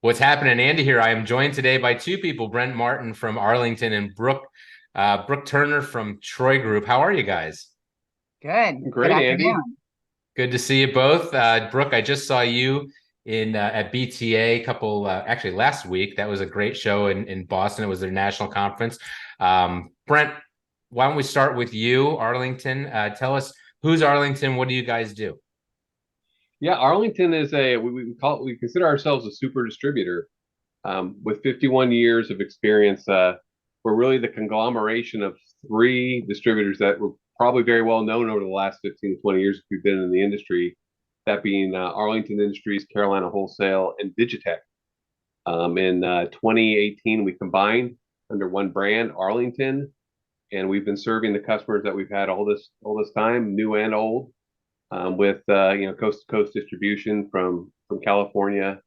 What's happening, Andy here? I am joined today by two people, Brent Martin from Arlington and Brooke Turner from Troy Group. How are you guys? Good. Good Great, Andy. afternoon. Good to see you both. Brooke, I just saw you in at BTA a couple, actually last week. That was a great show in Boston. It was their national conference. Brent, why don't we start with you, Arlington? Tell us who's Arlington. What do you guys do? Yeah, Arlington is we consider ourselves a super distributor with 51 years of experience. We're really the conglomeration of three distributors that were probably very well known over the last 15 to 20 years if you've been in the industry. That being Arlington Industries, Carolina Wholesale, and Digitech. In 2018, we combined under one brand, Arlington, and we've been serving the customers that we've had all this time, new and old, with coast to coast distribution from California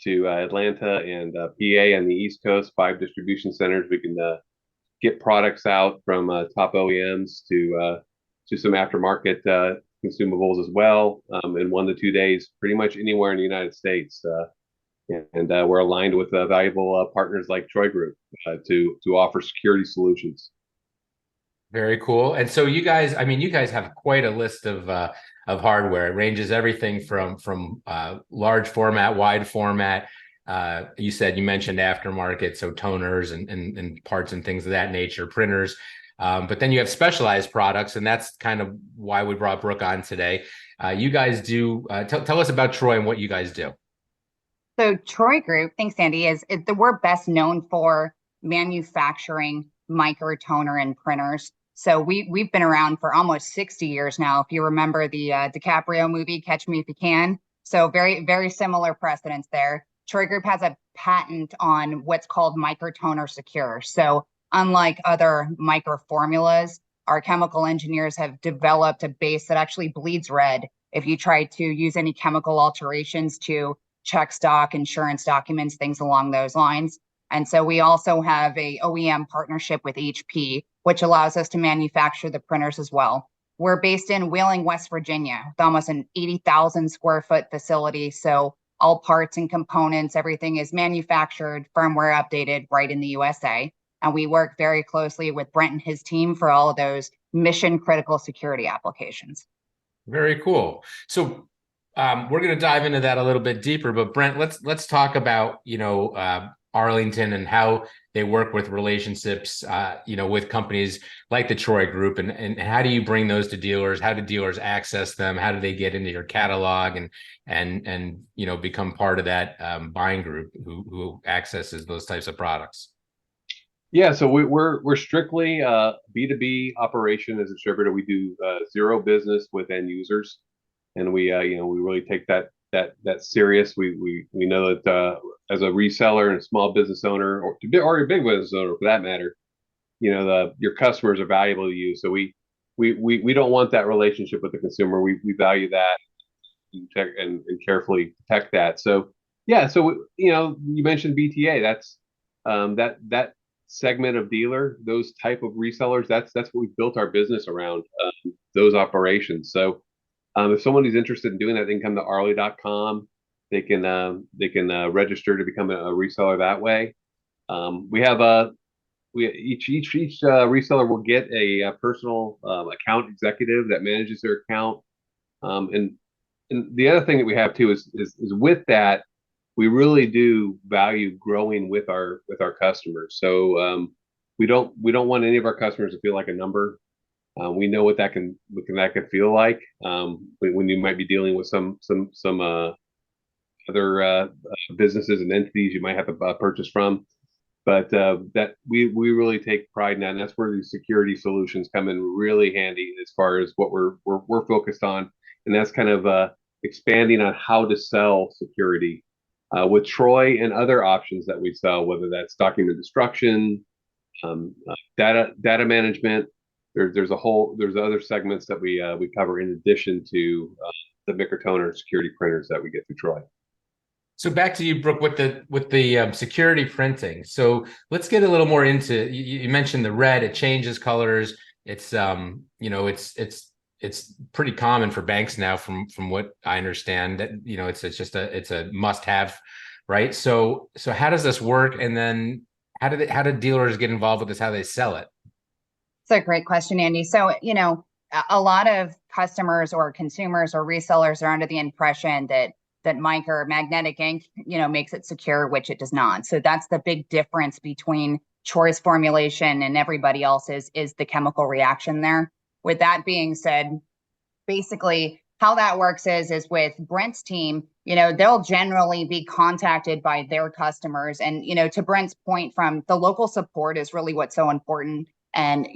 to Atlanta and PA on the East Coast, 5 distribution centers. We can get products out from top OEMs to some aftermarket consumables as well in 1 to 2 days, pretty much anywhere in the United States. And we're aligned with valuable partners like Troy Group to offer security solutions. Very cool. And so you guys have quite a list of hardware. It ranges everything from large format, wide format. You mentioned aftermarket, so toners and parts and things of that nature, printers. But then you have specialized products, and that's kind of why we brought Brooke on today. You guys do tell us about Troy and what you guys do. So Troy Group, thanks, Andy, we're best known for manufacturing microtoner and printers. So we've been around for almost 60 years now. If you remember the DiCaprio movie, Catch Me If You Can. So very, very similar precedents there. Troy Group has a patent on what's called microtoner secure. So unlike other microformulas, our chemical engineers have developed a base that actually bleeds red if you try to use any chemical alterations to check stock, insurance documents, things along those lines. And so we also have a OEM partnership with HP, which allows us to manufacture the printers as well. We're based in Wheeling, West Virginia, with almost an 80,000 square foot facility. So all parts and components, everything is manufactured, firmware updated right in the USA. And we work very closely with Brent and his team for all of those mission critical security applications. Very cool. So we're going to dive into that a little bit deeper. But Brent, let's talk about Arlington and how they work with relationships, with companies like the Troy Group, and how do you bring those to dealers? How do dealers access them? How do they get into your catalog and become part of that buying group who accesses those types of products? Yeah, so we're strictly B2B operation as a distributor. We do zero business with end users, and we really take that serious. We know that as a reseller and a small business owner, or a big business owner for that matter, your customers are valuable to you. So we don't want that relationship with the consumer. We value that and carefully protect that. So yeah, so you mentioned BTA. That's that segment of dealer, those type of resellers. That's what we've built our business around, those operations. So if somebody's interested in doing that, they can come to arley.com. They can register to become a reseller that way. Each reseller will get a personal account executive that manages their account. And the other thing that we have too is with that, we really do value growing with our customers. So we don't want any of our customers to feel like a number. We know what that can feel like when you might be dealing with some other businesses and entities you might have to purchase from. But that we really take pride in that, and that's where these security solutions come in really handy as far as what we're focused on, and that's kind of expanding on how to sell security with Troy and other options that we sell, whether that's document destruction, data management. There's other segments that we cover in addition to the MICR security printers that we get through Troy. So back to you, Brooke, with the security printing. So let's get a little more into. You mentioned the red; it changes colors. It's it's pretty common for banks now, from what I understand. That it's a must-have right? So how does this work? And then how do dealers get involved with this? How they sell it? It's a great question, Andy. So, a lot of customers or consumers or resellers are under the impression that MICR magnetic ink, makes it secure, which it does not. So that's the big difference between Troy's formulation and everybody else's is the chemical reaction there. With that being said, basically how that works is with Brent's team, they'll generally be contacted by their customers. And, to Brent's point, from the local support is really what's so important. And,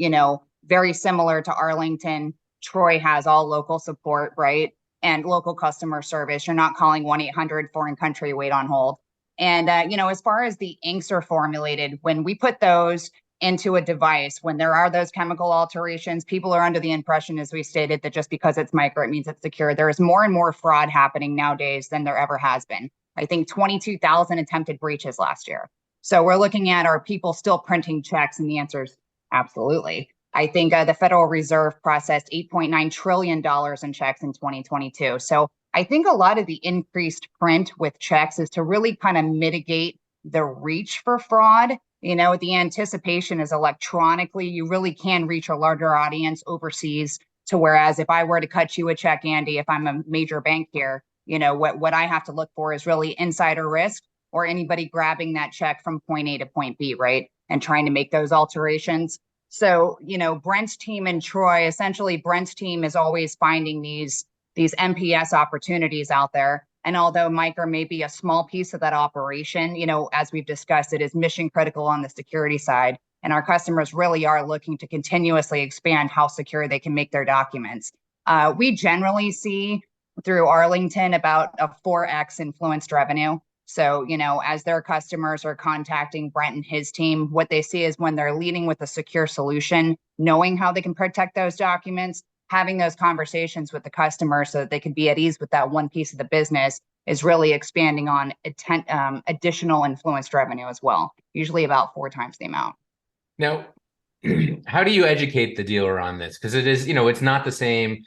very similar to Arlington, Troy has all local support, right? And local customer service. You're not calling 1-800 foreign country, wait on hold. And, as far as the inks are formulated, when we put those into a device, when there are those chemical alterations, people are under the impression, as we stated, that just because it's MICR, it means it's secure. There is more and more fraud happening nowadays than there ever has been. I think 22,000 attempted breaches last year. So we're looking at, are people still printing checks? And the answer is absolutely. I think the Federal Reserve processed $8.9 trillion in checks in 2022. So I think a lot of the increased print with checks is to really kind of mitigate the reach for fraud. The anticipation is electronically, you really can reach a larger audience overseas. To whereas if I were to cut you a check, Andy, if I'm a major bank here, what I have to look for is really insider risk or anybody grabbing that check from point A to point B, right? And trying to make those alterations. So, Brent's team in Troy, essentially Brent's team is always finding these MPS opportunities out there. And although MICR may be a small piece of that operation, as we've discussed, it is mission critical on the security side. And our customers really are looking to continuously expand how secure they can make their documents. We generally see through Arlington about a 4x influenced revenue. So, as their customers are contacting Brent and his team, what they see is when they're leading with a secure solution, knowing how they can protect those documents, having those conversations with the customer so that they can be at ease with that one piece of the business is really expanding on additional influenced revenue as well, usually about 4 times the amount. Now, how do you educate the dealer on this? Because it is, it's not the same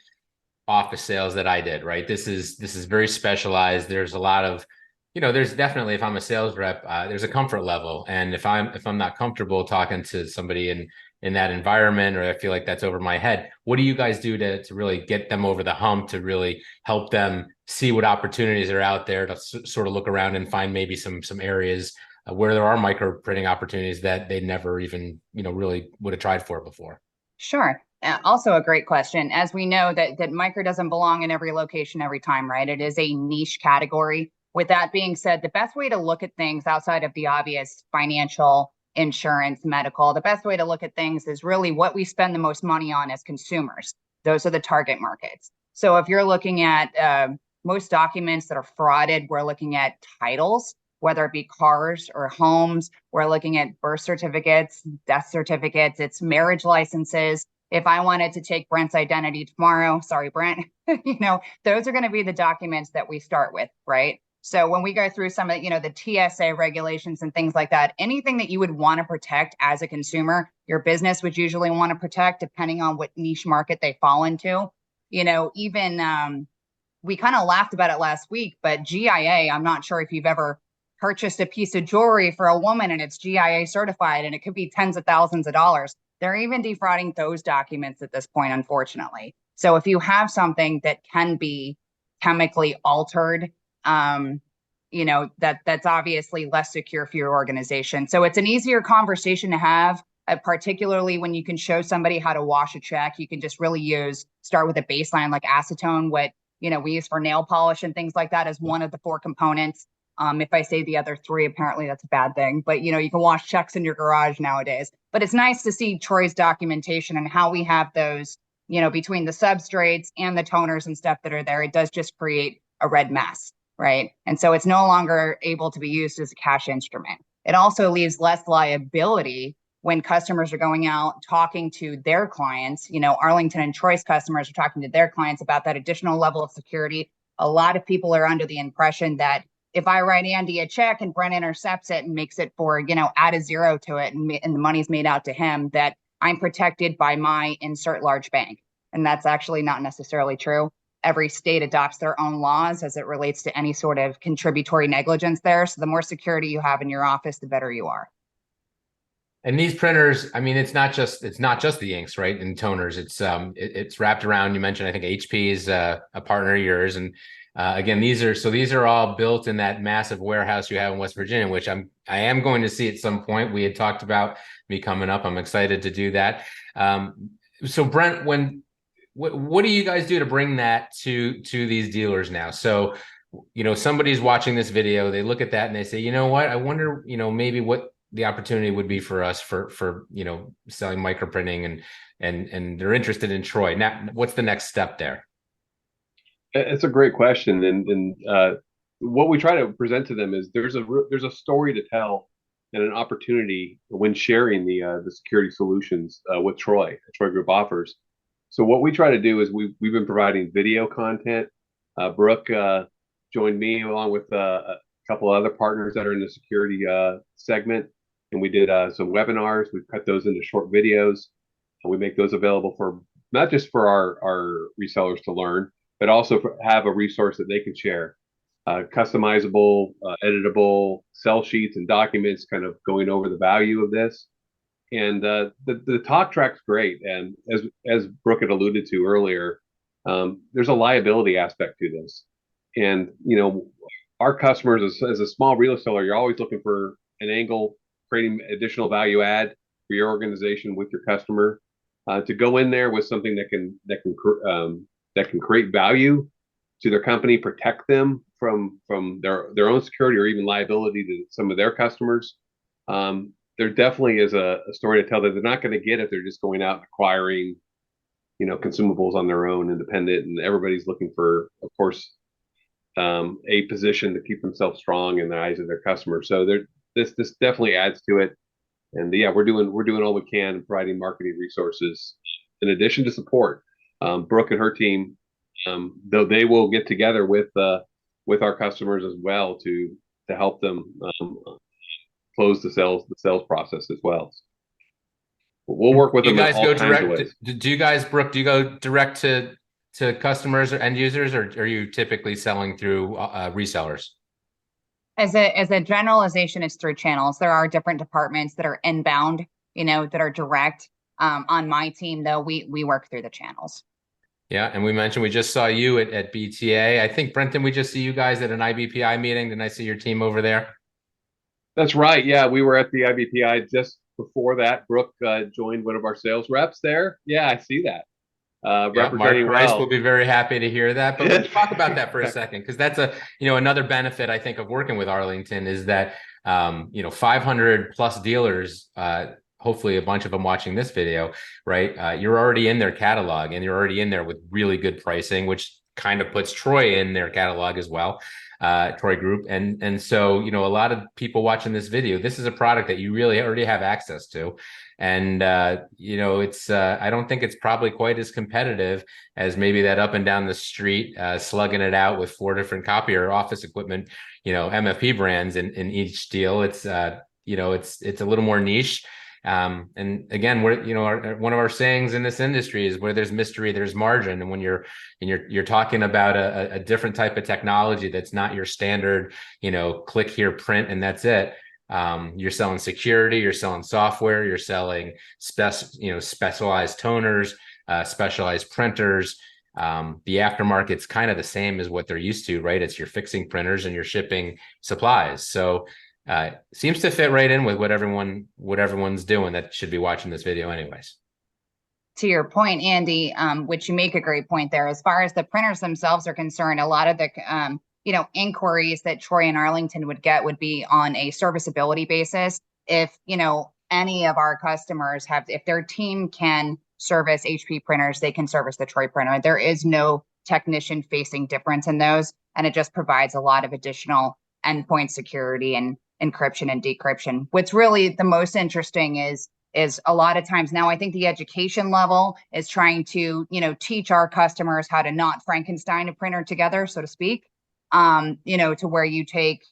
office sales that I did, right? This is very specialized. There's a lot of, there's definitely, if I'm a sales rep, there's a comfort level. And if I'm not comfortable talking to somebody in that environment, or I feel like that's over my head, what do you guys do to really get them over the hump, to really help them see what opportunities are out there, to sort of look around and find maybe some areas where there are micro printing opportunities that they never even, really would have tried for before? Sure. Also a great question. As we know that MICR doesn't belong in every location every time, right? It is a niche category. With that being said, the best way to look at things outside of the obvious financial, insurance, medical, the best way to look at things is really what we spend the most money on as consumers. Those are the target markets. So if you're looking at most documents that are frauded, we're looking at titles, whether it be cars or homes. We're looking at birth certificates, death certificates, it's marriage licenses. If I wanted to take Brent's identity tomorrow, sorry, Brent, those are going to be the documents that we start with, right? So when we go through some of the TSA regulations and things like that, anything that you would want to protect as a consumer, your business would usually want to protect depending on what niche market they fall into. Even we kind of laughed about it last week, but GIA, I'm not sure if you've ever purchased a piece of jewelry for a woman and it's GIA certified and it could be tens of thousands of dollars. They're even defrauding those documents at this point, unfortunately. So if you have something that can be chemically altered, that's obviously less secure for your organization. So it's an easier conversation to have, particularly when you can show somebody how to wash a check. You can just really start with a baseline like acetone, what we use for nail polish and things like that as one of the 4 components. If I say the other 3, apparently that's a bad thing. But you can wash checks in your garage nowadays. But it's nice to see Troy's documentation and how we have those, between the substrates and the toners and stuff that are there. It does just create a red mess. Right. And so it's no longer able to be used as a cash instrument. It also leaves less liability when customers are going out talking to their clients. Arlington and Troy's customers are talking to their clients about that additional level of security. A lot of people are under the impression that if I write Andy a check and Brent intercepts it and makes it for, add a 0 to it and the money's made out to him, that I'm protected by my insert large bank. And that's actually not necessarily true. every state adopts their own laws as it relates to any sort of contributory negligence there. So the more security you have in your office, the better you are. And these printers, I mean, it's not just the inks, right? And toners, it's wrapped around. You mentioned, I think HP is a partner of yours, and again, these are all built in that massive warehouse you have in West Virginia, which I am going to see at some point. We had talked about me coming up. I'm excited to do that. So Brent, what do you guys do to bring that to these dealers now? So, somebody's watching this video, they look at that and they say, you know what, I wonder, maybe what the opportunity would be for us for selling microprinting, and they're interested in Troy. Now, what's the next step there? It's a great question, and what we try to present to them is there's a story to tell and an opportunity when sharing the security solutions with Troy Group offers. So what we try to do is we've been providing video content. Brooke joined me along with a couple of other partners that are in the security segment, and we did some webinars. We've cut those into short videos, and we make those available for not just for our resellers to learn, but also have a resource that they can share. Customizable, editable sell sheets and documents kind of going over the value of this. And the talk track's great. And as Brooke had alluded to earlier, there's a liability aspect to this. And, our customers, as a small reseller, you're always looking for an angle, creating additional value add for your organization with your customer. To go in there with something that can create value to their company, protect them from their own security or even liability to some of their customers. There definitely is a story to tell that they're not going to get if they're just going out and acquiring, consumables on their own, independent, and everybody's looking for, of course, a position to keep themselves strong in the eyes of their customers. So this definitely adds to it. And yeah, we're doing all we can, providing marketing resources in addition to support. Brooke and her team, though, they will get together with our customers as well to help them close the sales process as well. But we'll work with them. You guys go direct. Do you guys, Brooke? Do you go direct to customers or end users, or are you typically selling through resellers? As a generalization, it's through channels. There are different departments that are inbound, that are direct. On my team, though, we work through the channels. Yeah, and we mentioned we just saw you at BTA. I think, Brenton, we just see you guys at an IBPI meeting. Didn't I see your team over there? That's right. Yeah, we were at the IBPI just before that. Brooke joined one of our sales reps there. Yeah, I see that. Mark Price will be very happy to hear that. But let's talk about that for a second, because that's another benefit, I think, of working with Arlington is that 500 plus dealers, hopefully a bunch of them watching this video, right? You're already in their catalog, and you're already in there with really good pricing, which kind of puts Troy in their catalog as well. Troy Group, and so a lot of people watching this video, this is a product that you really already have access to, and it's I don't think it's probably quite as competitive as maybe that up and down the street slugging it out with 4 different copier office equipment, MFP brands in each deal. It's it's a little more niche. And again, one of our sayings in this industry is where there's mystery, there's margin. And when you're talking about a different type of technology that's not your standard, click here, print, and that's it. You're selling security, you're selling software, you're selling specialized toners, specialized printers. The aftermarket's kind of the same as what they're used to, right? It's you're fixing printers and you're shipping supplies. So seems to fit right in with what everyone's doing that should be watching this video anyways. To your point, Andy, which you make a great point there, as far as the printers themselves are concerned, a lot of the inquiries that Troy and Arlington would get would be on a serviceability basis. If any of our customers if their team can service HP printers, they can service the Troy printer. There is no technician facing difference in those, and it just provides a lot of additional endpoint security and encryption and decryption. What's really the most interesting is a lot of times now, I think the education level is trying to, teach our customers how to not Frankenstein a printer together, so to speak, to where you take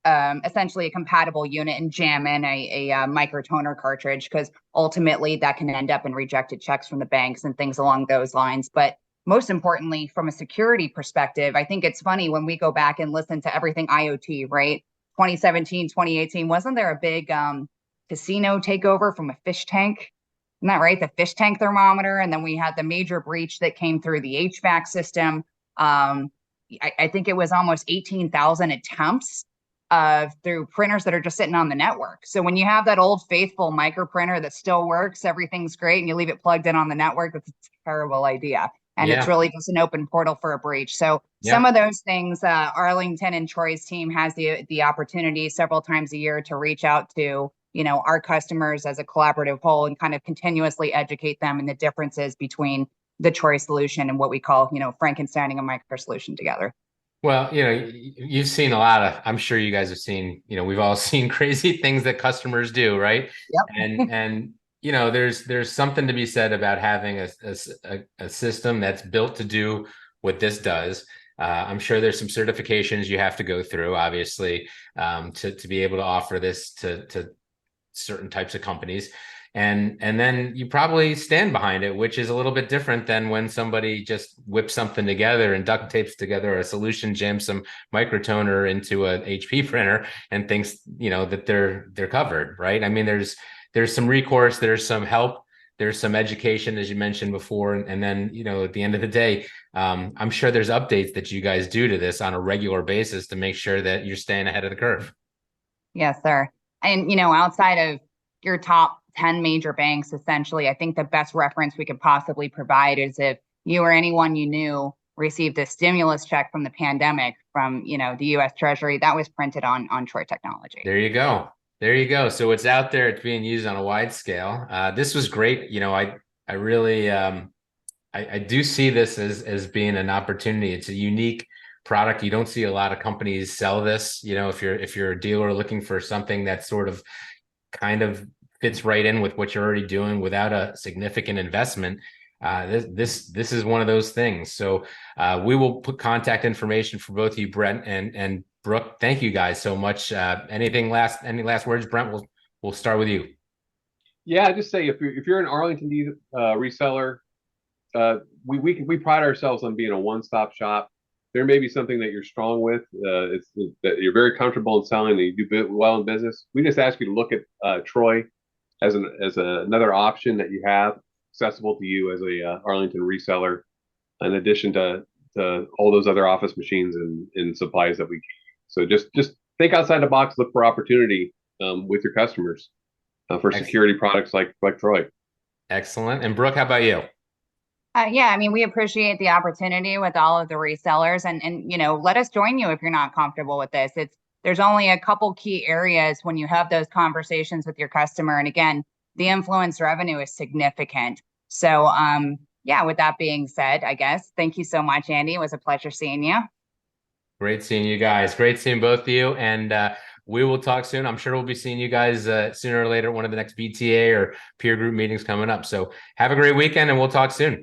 essentially a compatible unit and jam in a microtoner cartridge, because ultimately that can end up in rejected checks from the banks and things along those lines. But most importantly, from a security perspective, I think it's funny when we go back and listen to everything IoT, right? 2017, 2018, wasn't there a big casino takeover from a fish tank? Isn't that right? The fish tank thermometer. And then we had the major breach that came through the HVAC system. I think it was almost 18,000 attempts through printers that are just sitting on the network. So when you have that old faithful micro printer that still works, everything's great, and you leave it plugged in on the network, that's a terrible idea. And it's really just an open portal for a breach. So some of those things, Arlington and Troy's team has the opportunity several times a year to reach out to, our customers as a collaborative whole and kind of continuously educate them in the differences between the Troy solution and what we call, Frankensteining a micro solution together. Well, you've seen a lot of, I'm sure you guys have seen, we've all seen crazy things that customers do, right? Yep. And there's something to be said about having a system that's built to do what this does. I'm sure there's some certifications you have to go through, obviously, to be able to offer this to certain types of companies. And then you probably stand behind it, which is a little bit different than when somebody just whips something together and duct tapes together a solution, jams some microtoner into a HP printer and thinks, that they're covered, right? I mean, there's some recourse, there's some help, there's some education, as you mentioned before. And then, at the end of the day, I'm sure there's updates that you guys do to this on a regular basis to make sure that you're staying ahead of the curve. Yes, sir. And, outside of your top 10 major banks, essentially, I think the best reference we could possibly provide is if you or anyone you knew received a stimulus check from the pandemic from, the U.S. Treasury, that was printed on Troy technology. There you go. There you go. So it's out there. It's being used on a wide scale. This was great. I really, I do see this as being an opportunity. It's a unique product. You don't see a lot of companies sell this. If you're a dealer looking for something that sort of kind of fits right in with what you're already doing without a significant investment, this is one of those things. So we will put contact information for both you, Brent and Brooke. Thank you guys so much. Any last words, Brent? We'll start with you. Yeah, I just say if you're an Arlington reseller, we pride ourselves on being a one-stop shop. There may be something that you're strong with, that you're very comfortable in selling, that you do well in business. We just ask you to look at Troy as another option that you have accessible to you as a Arlington reseller, in addition to all those other office machines and supplies that we keep. So just think outside the box, look for opportunity with your customers for security products like Troy. Excellent. And Brooke, how about you? Yeah, I mean, we appreciate the opportunity with all of the resellers, and let us join you if you're not comfortable with this. There's only a couple key areas when you have those conversations with your customer, and again, the influence revenue is significant. So, yeah, with that being said, I guess thank you so much, Andy. It was a pleasure seeing you. Great seeing you guys. Great seeing both of you, and we will talk soon. I'm sure we'll be seeing you guys sooner or later at one of the next BTA or peer group meetings coming up. So have a great weekend, and we'll talk soon.